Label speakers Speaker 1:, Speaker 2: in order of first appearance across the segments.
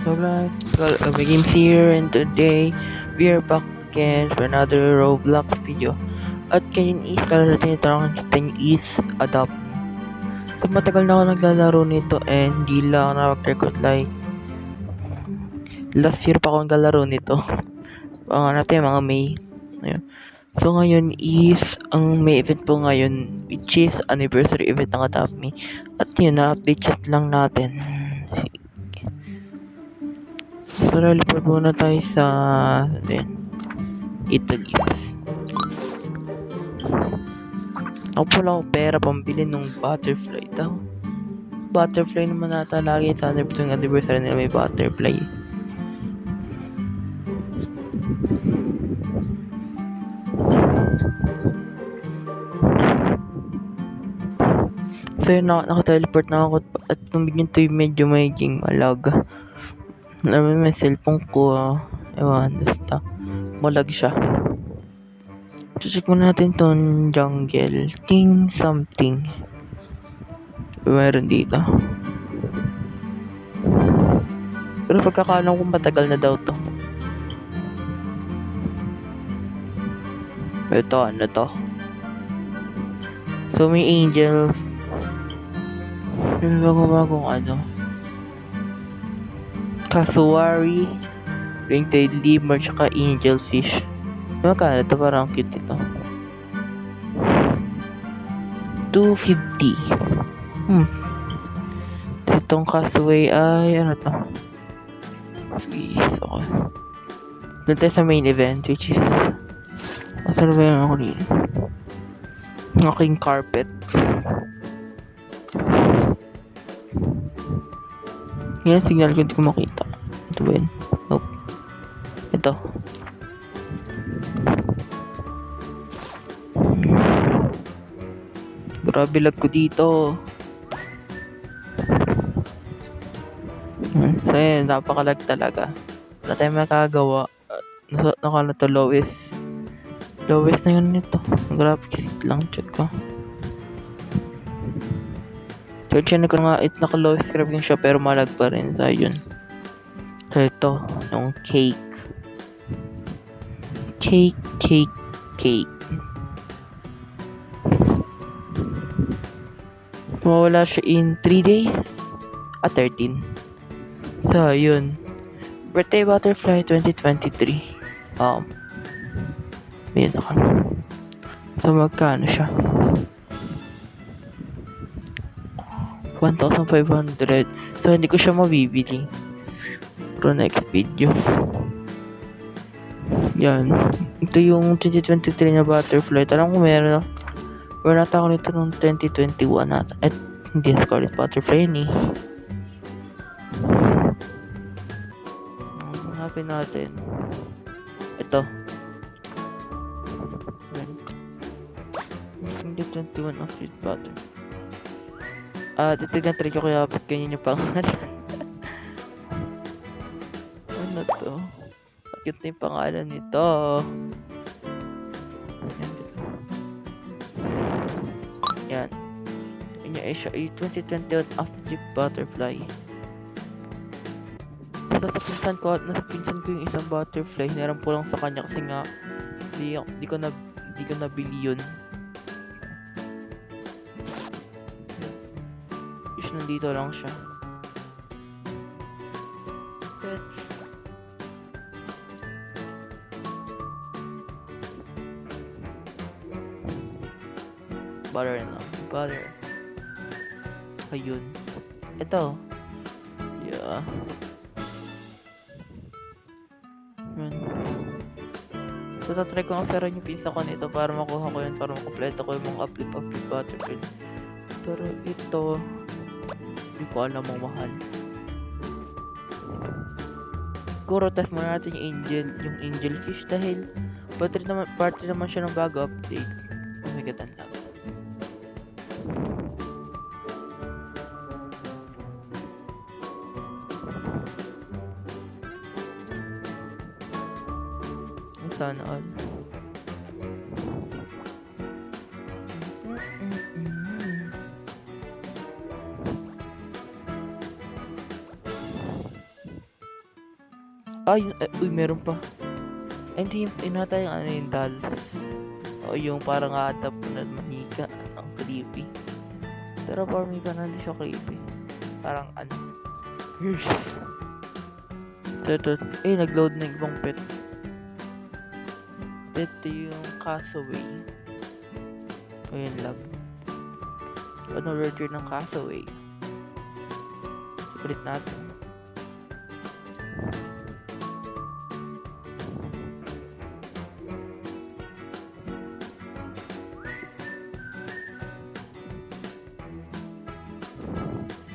Speaker 1: So guys, games here, and today we are back again for another Roblox video. At ngayon is tinatanong natin is Adopt Me. So matagal na ako naglalaro nito and hindi lang ako nakapag-record like last year pa ako naglalaro nito. Natin mga May. Ayun. So ngayon is ang may event po ngayon which is anniversary event ng Adopt Me. At yun, na-update chat lang natin. So, report muna tayo sa Italy. Ako pala ako pera pambili nung butterfly daw. Butterfly naman nata lagi sa anniversary nila may butterfly. So yun, naka-teleport na ako at nung bigyan to medyo magiging malag. Alam mo may cellphone ko, ewan, basta malag siya. Check muna natin tong jungle. Ting something. Meron dito. Pero pagkakalam ko matagal na daw to. Ito, ano to? So may angels. May bagong ano. Kasuari. Ringtail lemur, tsaka angelfish. Magkano ito? Parang cute ito. 250. Itong Castaway ay ano to? Please, okay. Doon tayo sa main event which is masarap ba yung ako dito? Ang aking carpet. Yan ang signal ko, hindi ko makita. Ito ba yun? Nope. Ito. Grabe lag ko dito. So yun, napakalag talaga. Wala tayong makagawa. Nakala to lowest. Lowest na yun nito. Graphics lang, check ko. So check ko nga, naka-lowest graphics siya pero malag pa rin. So yun. So ito, yung cake. Cake. Mawala siya in 3 days. 13. So, yun. Birthday Butterfly 2023. Yun ako. So, magkano siya? 1,500. So, hindi ko siya mabibili. Pero next video. Yan. Ito yung 2023 na Butterfly. Alam ko meron nata ako nito noong 2021 nata. At hindi Scarlet Butterfly ni. Hanapin natin. Ito. Hindi 21 ang Sweet Butter. Titignan trick ko kaya ba't ganyan yung pangalan. Ano to? Bakit na yung pangalan nito? Yan. Yun yung siya 2021 Sweet Butterfly. Nasa pinsan ko yung isang butterfly. Hinaram ko lang sa kanya kasi nga di ko nabili yun. Is nandito lang siya. Butter. Ayun. Ito. Yeah. So, tatry ko ang pero yung pisa ko nito para makuha ko yun, para makompleto ko yung mga uplift butterfly. Pero ito, hindi ko alam ang mahal. Siguro test muna natin yung angelfish dahil part naman siya ng bago update. Magagatan lang. Sana all. Uy, meron pa. Hindi, inata yung ano yung dolls. O yung parang atap na manika. Ang creepy. Pero for me pa hindi siya creepy. Parang ano. Here's. Ito. Nag-load ng ibang pet. Ito yung Castaway. Ayun lang. Ano order ng Castaway? Ulit natin.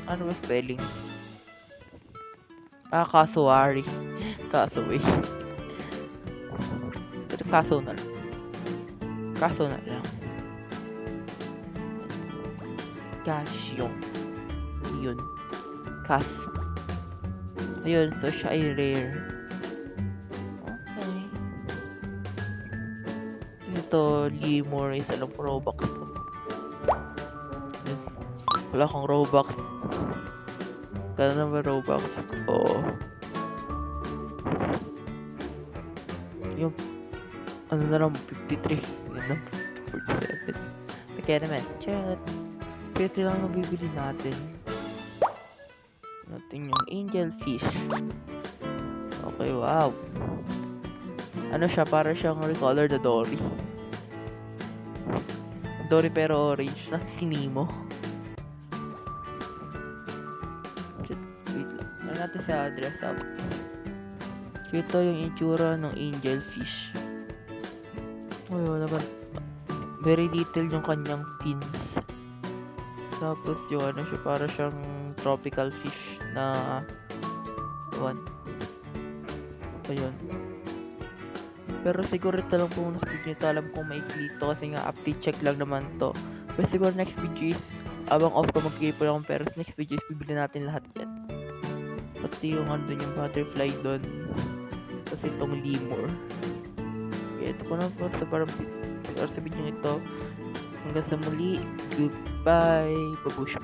Speaker 1: Ano ba spelling? Kasuari. Castaway. Pero kaso na lang. Kaso na lang. Casio. Yun. Cas. Ayun, so siya ay rare. Okay. Ito, Lemur is alam ko Robux. Wala akong Robux. Kaya naman Robux. Oo. Yung ano na lang, 53. Yun na, 47. Kaya naman, chat. 53 lang mabibili natin. Natin yung angel fish. Okay, wow. Ano siya, para siyang recolor na Dory. Dory pero orange na si Nemo. Wait lang. Ano natin sa dress up? Ito yung itsura ng angel fish. Ayun naman. Very detailed yung kanyang fins. Tapos yung ano siya, para siyang tropical fish na one. Ayun. Pero siguro ito lang po muna sa video nito. Alam kong maikli ito kasi nga update check lang naman to. Pero siguro next video is abang off ko magbigay po lang akong pero next video is bibili natin lahat yan. Pati yung andun yung butterfly doon. Kasi itong lemur. Kaya ito po na po sa parang sa video ito. Hanggang sa muli. Goodbye. Babush.